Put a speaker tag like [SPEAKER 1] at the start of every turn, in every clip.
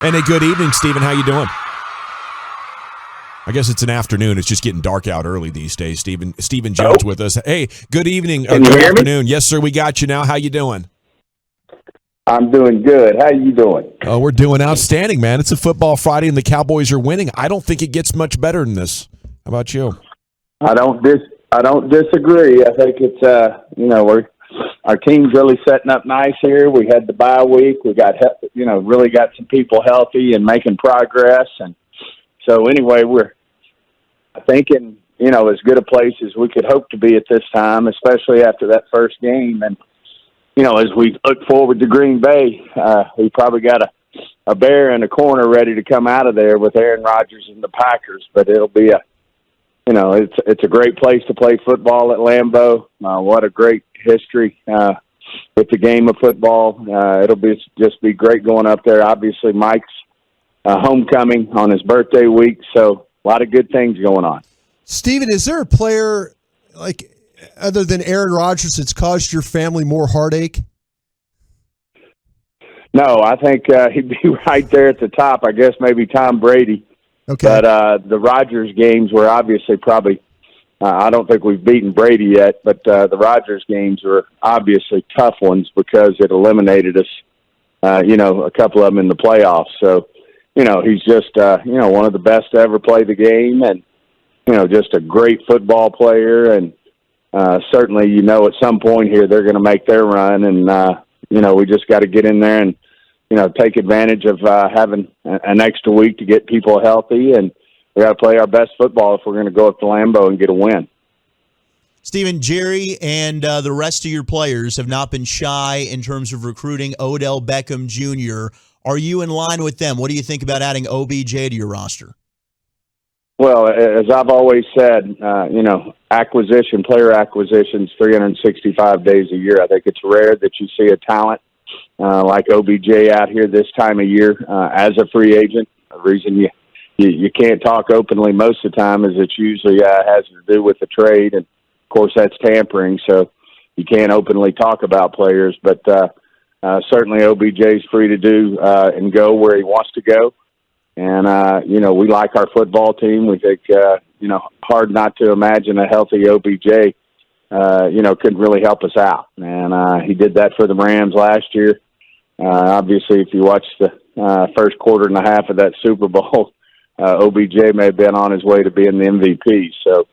[SPEAKER 1] And a good evening, Stephen. How you doing? I guess it's an afternoon. It's just getting dark out early these days. Stephen Jones with us. Hey, good evening.
[SPEAKER 2] Can you
[SPEAKER 1] good
[SPEAKER 2] hear
[SPEAKER 1] afternoon. Me? Yes, sir. We got you now. How you doing?
[SPEAKER 2] I'm doing good. How you doing?
[SPEAKER 1] Oh, we're doing outstanding, man. It's a football Friday, and the Cowboys are winning. I don't think it gets much better than this. How about you?
[SPEAKER 2] I don't disagree. I think it's our team's really setting up nice here. We had the bye week. We got really got some people healthy and making progress, and so anyway, we're I think in as good a place as we could hope to be at this time, especially after that first game. And as we look forward to Green Bay, we probably got a bear in a corner ready to come out of there with Aaron Rodgers and the Packers. But it'll be it's a great place to play football at Lambeau. What a great history with the game of football. It'll just be great going up there. Obviously, Mike's homecoming on his birthday week, so a lot of good things going on.
[SPEAKER 3] Steven, is there a player other than Aaron Rodgers that's caused your family more heartache?
[SPEAKER 2] No, I think he'd be right there at the top. I guess maybe Tom Brady.
[SPEAKER 3] Okay.
[SPEAKER 2] But the Rodgers games were obviously probably I don't think we've beaten Brady yet, but the Rodgers games were obviously tough ones because it eliminated us, a couple of them in the playoffs. So, he's just, one of the best to ever play the game and, just a great football player. And certainly, at some point here they're going to make their run. And, we just got to get in there and, take advantage of having an extra week to get people healthy. And we got to play our best football if we're going to go up to Lambeau and get a win.
[SPEAKER 4] Stephen, Jerry and the rest of your players have not been shy in terms of recruiting Odell Beckham Jr. Are you in line with them? What do you think about adding OBJ to your roster?
[SPEAKER 2] Well, as I've always said, player acquisitions 365 days a year. I think it's rare that you see a talent like OBJ out here this time of year as a free agent. The reason you can't talk openly most of the time is it's usually has to do with the trade, and of course that's tampering, so you can't openly talk about players. But certainly OBJ's free to do and go where he wants to go. And, we like our football team. We think, hard not to imagine a healthy OBJ, couldn't really help us out. And he did that for the Rams last year. Obviously, if you watch the first quarter and a half of that Super Bowl, OBJ may have been on his way to being the MVP. So,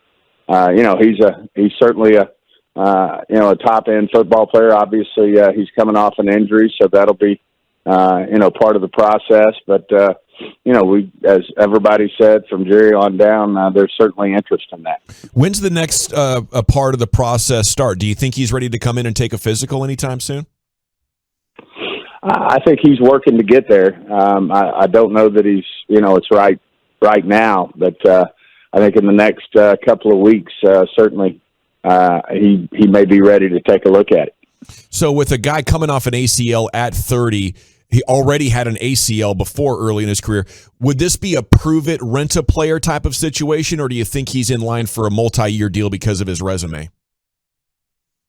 [SPEAKER 2] he's certainly a top-end football player. Obviously, he's coming off an injury, so that'll be, part of the process. But, we, as everybody said, from Jerry on down, there's certainly interest in that.
[SPEAKER 1] When's the next part of the process start? Do you think he's ready to come in and take a physical anytime soon?
[SPEAKER 2] I think he's working to get there. I don't know that he's, it's right now, but I think in the next couple of weeks, certainly he may be ready to take a look at it.
[SPEAKER 1] So with a guy coming off an ACL at 30, he already had an ACL before early in his career. Would this be a prove-it, rent-a-player type of situation, or do you think he's in line for a multi-year deal because of his resume?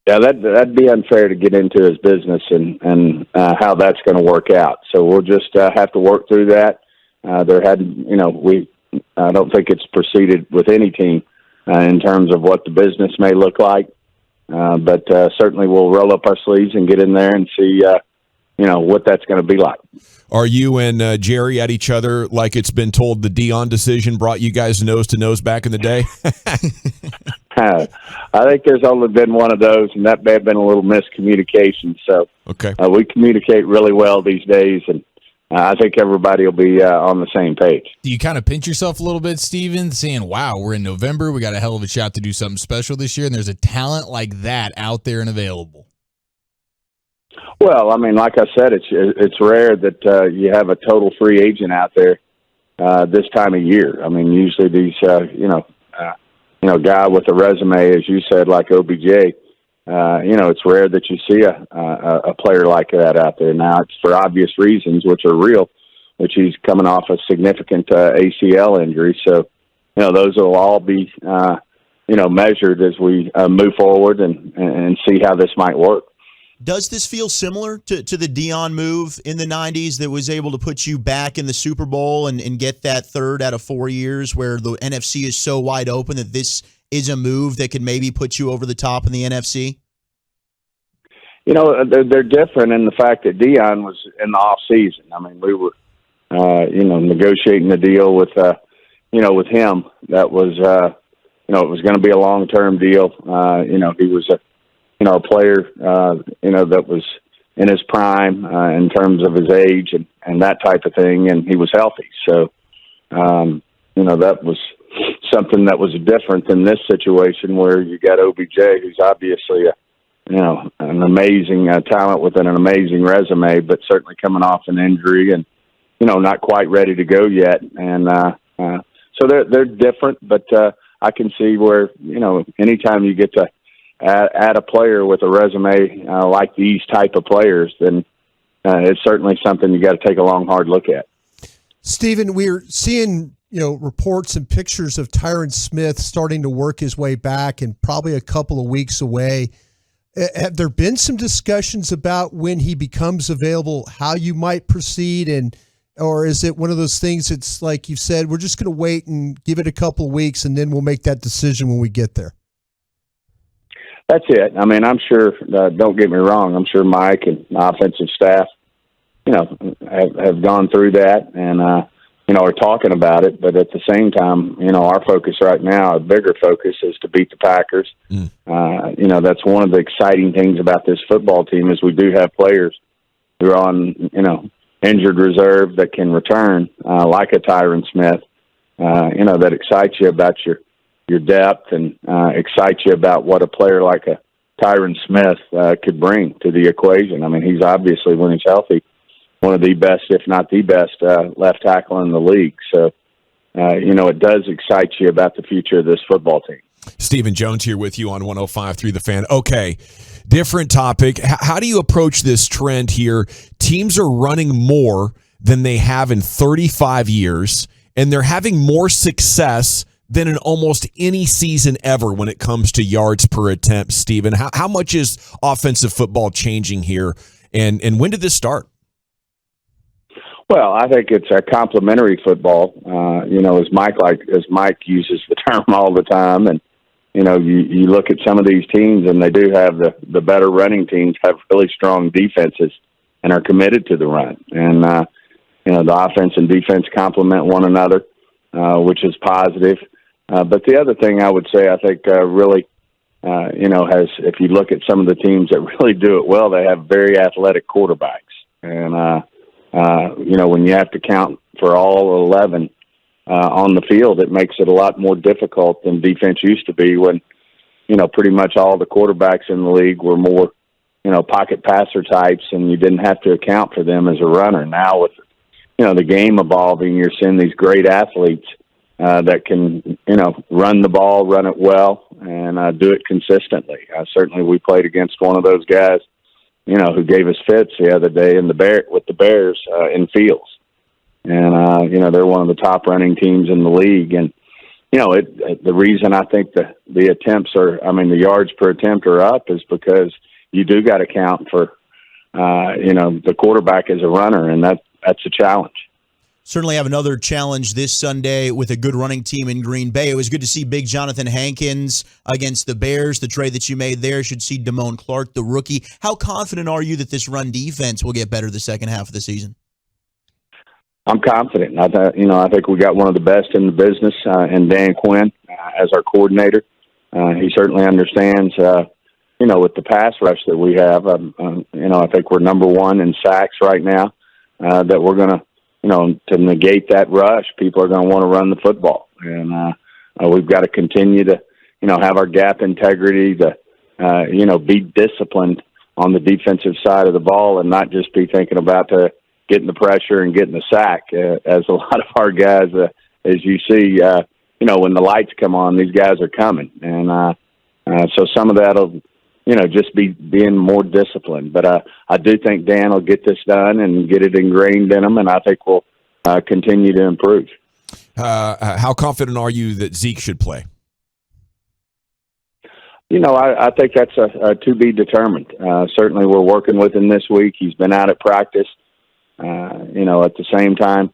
[SPEAKER 2] Yeah, that'd be unfair to get into his business and how that's going to work out. So we'll just have to work through that. I don't think it's proceeded with any team in terms of what the business may look like. But certainly we'll roll up our sleeves and get in there and see, what that's going to be like.
[SPEAKER 1] Are you and Jerry at each other like it's been told the Dion decision brought you guys nose to nose back in the day?
[SPEAKER 2] I think there's only been one of those, and that may have been a little miscommunication. So
[SPEAKER 1] okay.
[SPEAKER 2] We communicate really well these days, and I think everybody will be on the same page.
[SPEAKER 5] Do you kind of pinch yourself a little bit, Steven, saying, wow, we're in November, we got a hell of a shot to do something special this year, and there's a talent like that out there and available?
[SPEAKER 2] Well, I mean, like I said, it's rare that you have a total free agent out there this time of year. I mean, usually these, guy with a resume, as you said, like OBJ, it's rare that you see a player like that out there. Now, it's for obvious reasons, which are real, which he's coming off a significant ACL injury. So, those will all be, measured as we move forward and see how this might work.
[SPEAKER 4] Does this feel similar to the Deion move in the 90s that was able to put you back in the Super Bowl and get that third out of 4 years where the NFC is so wide open that this is a move that could maybe put you over the top in the NFC?
[SPEAKER 2] You know, they're different in the fact that Deion was in the off season. I mean, we were, negotiating the deal with, with him. That was, it was going to be a long-term deal. He was a player, that was in his prime in terms of his age and that type of thing, and he was healthy. So, that was something that was different than this situation where you got OBJ, who's obviously an amazing talent with an amazing resume, but certainly coming off an injury and, not quite ready to go yet. And so they're different, but I can see where, anytime you get to add a player with a resume like these type of players, then it's certainly something you got to take a long, hard look at.
[SPEAKER 3] Stephen, we're seeing reports and pictures of Tyron Smith starting to work his way back and probably a couple of weeks away. Have there been some discussions about when he becomes available, how you might proceed, or is it one of those things it's like you said, we're just going to wait and give it a couple of weeks and then we'll make that decision when we get there?
[SPEAKER 2] That's it. I mean, I'm sure, don't get me wrong, I'm sure Mike and the offensive staff, have gone through that and, are talking about it. But at the same time, our focus right now, our bigger focus is to beat the Packers. That's one of the exciting things about this football team is we do have players who are on, injured reserve that can return, like a Tyron Smith, that excites you about your depth and excites you about what a player like a Tyron Smith could bring to the equation. I mean, he's obviously, when he's healthy, one of the best, if not the best, left tackle in the league. So, it does excite you about the future of this football team.
[SPEAKER 1] Stephen Jones here with you on 105.3 The Fan. Okay, different topic. How do you approach this trend here? Teams are running more than they have in 35 years, and they're having more success than in almost any season ever when it comes to yards per attempt. Stephen, how much is offensive football changing here, and when did this start?
[SPEAKER 2] Well, I think it's a complementary football. As Mike uses the term all the time, and you look at some of these teams, and they do have the better running teams have really strong defenses and are committed to the run. And the offense and defense complement one another, which is positive. But the other thing I would say, I think really, if you look at some of the teams that really do it well, they have very athletic quarterbacks, and when you have to count for all 11 on the field, it makes it a lot more difficult than defense used to be when, pretty much all the quarterbacks in the league were more, pocket passer types, and you didn't have to account for them as a runner. Now with, the game evolving, you're seeing these great athletes that can, run the ball, run it well, and do it consistently. Certainly we played against one of those guys, who gave us fits the other day with the Bears in Fields. And, they're one of the top running teams in the league. And, the reason I think the attempts the yards per attempt are up is because you do got to count for, the quarterback as a runner, and that's a challenge.
[SPEAKER 4] Certainly have another challenge this Sunday with a good running team in Green Bay. It was good to see big Jonathan Hankins against the Bears. The trade that you made there should see Damone Clark, the rookie. How confident are you that this run defense will get better the second half of the season?
[SPEAKER 2] I'm confident. I think we got one of the best in the business in Dan Quinn as our coordinator. He certainly understands, with the pass rush that we have. I think we're number one in sacks right now. That we're going to. To negate that rush, people are going to want to run the football. And we've got to continue to, have our gap integrity to, be disciplined on the defensive side of the ball and not just be thinking about getting the pressure and getting the sack. As a lot of our guys, as you see, when the lights come on, these guys are coming. And so some of that will, just being more disciplined. But I do think Dan will get this done and get it ingrained in them, and I think we'll continue to improve.
[SPEAKER 1] How confident are you that Zeke should play?
[SPEAKER 2] I think that's a to be determined. Certainly, we're working with him this week. He's been out at practice. At the same time,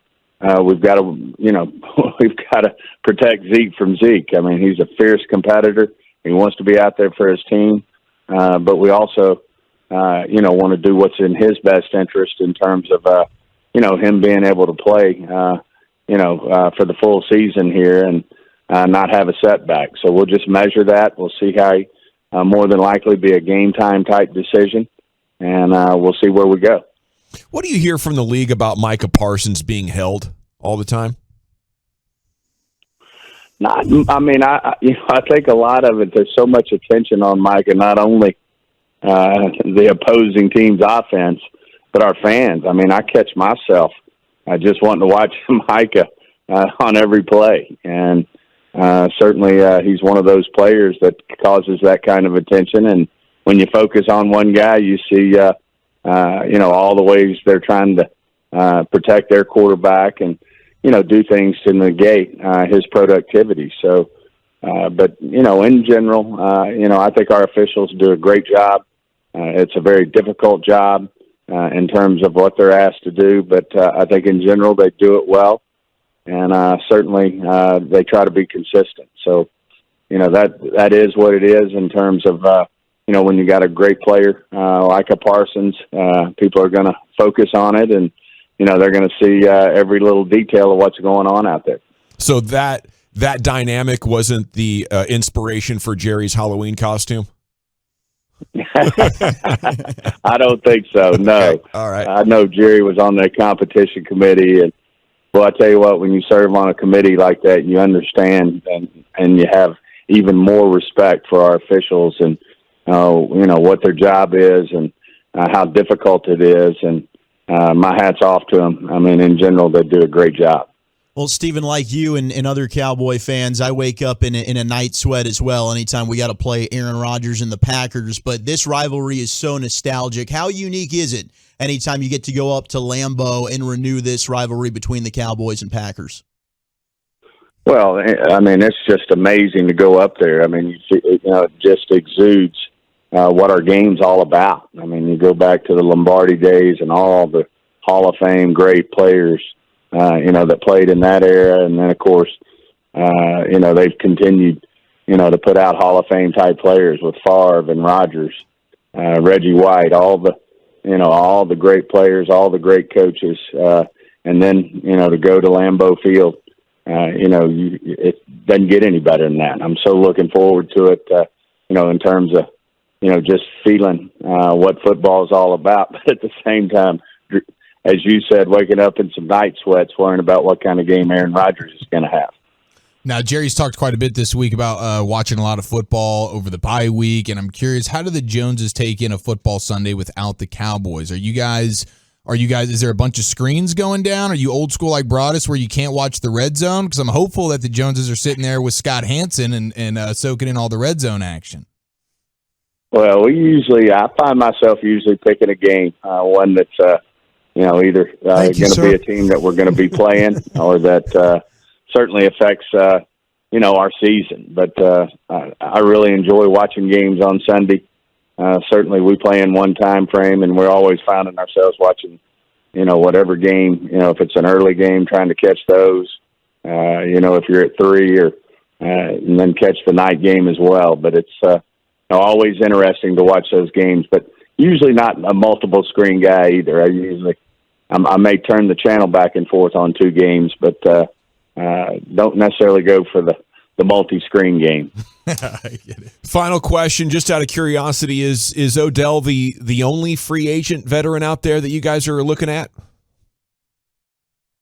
[SPEAKER 2] we've got to, we've got to protect Zeke from Zeke. I mean, he's a fierce competitor. He wants to be out there for his team, but we also, want to do what's in his best interest in terms of, him being able to play, for the full season here and not have a setback. So we'll just measure that. We'll see how he, more than likely be a game time type decision, and we'll see where we go.
[SPEAKER 1] What do you hear from the league about Micah Parsons being held all the time?
[SPEAKER 2] I think a lot of it, there's so much attention on Micah, not only the opposing team's offense, but our fans. I mean, I catch myself just wanting to watch Micah on every play. And certainly he's one of those players that causes that kind of attention. And when you focus on one guy, you see, all the ways they're trying to protect their quarterback and, do things to negate his productivity. So, but, in general, I think our officials do a great job. It's a very difficult job in terms of what they're asked to do, but I think in general they do it well. And certainly they try to be consistent. So, that is what it is in terms of, when you got a great player like a Parsons, people are going to focus on it, and they're going to see every little detail of what's going on out there.
[SPEAKER 1] So that dynamic wasn't the inspiration for Jerry's Halloween costume?
[SPEAKER 2] I don't think so. No.
[SPEAKER 1] Okay. All right.
[SPEAKER 2] I know Jerry was on the competition committee, and well, I tell you what, when you serve on a committee like that, you understand and you have even more respect for our officials and what their job is and how difficult it is. And my hat's off to them. I mean, in general, they do a great job.
[SPEAKER 4] Well, Stephen, like you and other Cowboy fans, I wake up in a night sweat as well anytime we got to play Aaron Rodgers and the Packers. But this rivalry is so nostalgic. How unique is it anytime you get to go up to Lambeau and renew this rivalry between the Cowboys and Packers?
[SPEAKER 2] Well, I mean, it's just amazing to go up there. I mean, it just exudes what our game's all about. I mean, you go back to the Lombardi days and all the Hall of Fame great players, that played in that era. And then, of course, they've continued, to put out Hall of Fame type players with Favre and Rodgers, Reggie White, all the great players, all the great coaches. And then, to go to Lambeau Field, it doesn't get any better than that. I'm so looking forward to it, in terms of, just feeling what football is all about. But at the same time, as you said, waking up in some night sweats, worrying about what kind of game Aaron Rodgers is going to have.
[SPEAKER 5] Now, Jerry's talked quite a bit this week about watching a lot of football over the bye week, and I'm curious, how do the Joneses take in a football Sunday without the Cowboys? Are you guys, is there a bunch of screens going down? Are you old school like Broadus where you can't watch the red zone? Because I'm hopeful that the Joneses are sitting there with Scott Hansen and soaking in all the red zone action.
[SPEAKER 2] Well, I find myself usually picking a game, one that's, either going to be a team that we're going to be playing or that certainly affects, our season. But I really enjoy watching games on Sunday. Certainly we play in one time frame, and we're always finding ourselves watching, whatever game, if it's an early game, trying to catch those, if you're at 3 or and then catch the night game as well. But it's always interesting to watch those games, but usually not a multiple screen guy either. I may turn the channel back and forth on 2 games, but don't necessarily go for the multi-screen game.
[SPEAKER 5] I get it.
[SPEAKER 1] Final question, just out of curiosity, is Odell the only free agent veteran out there that you guys are looking at?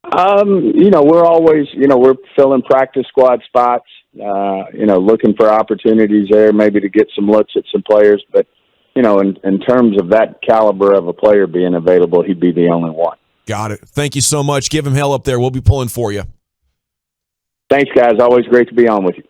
[SPEAKER 2] We're always, we're filling practice squad spots, looking for opportunities there, maybe to get some looks at some players. But, in terms of that caliber of a player being available, he'd be the only one.
[SPEAKER 1] Got it. Thank you so much. Give him hell up there. We'll be pulling for you.
[SPEAKER 2] Thanks, guys. Always great to be on with you.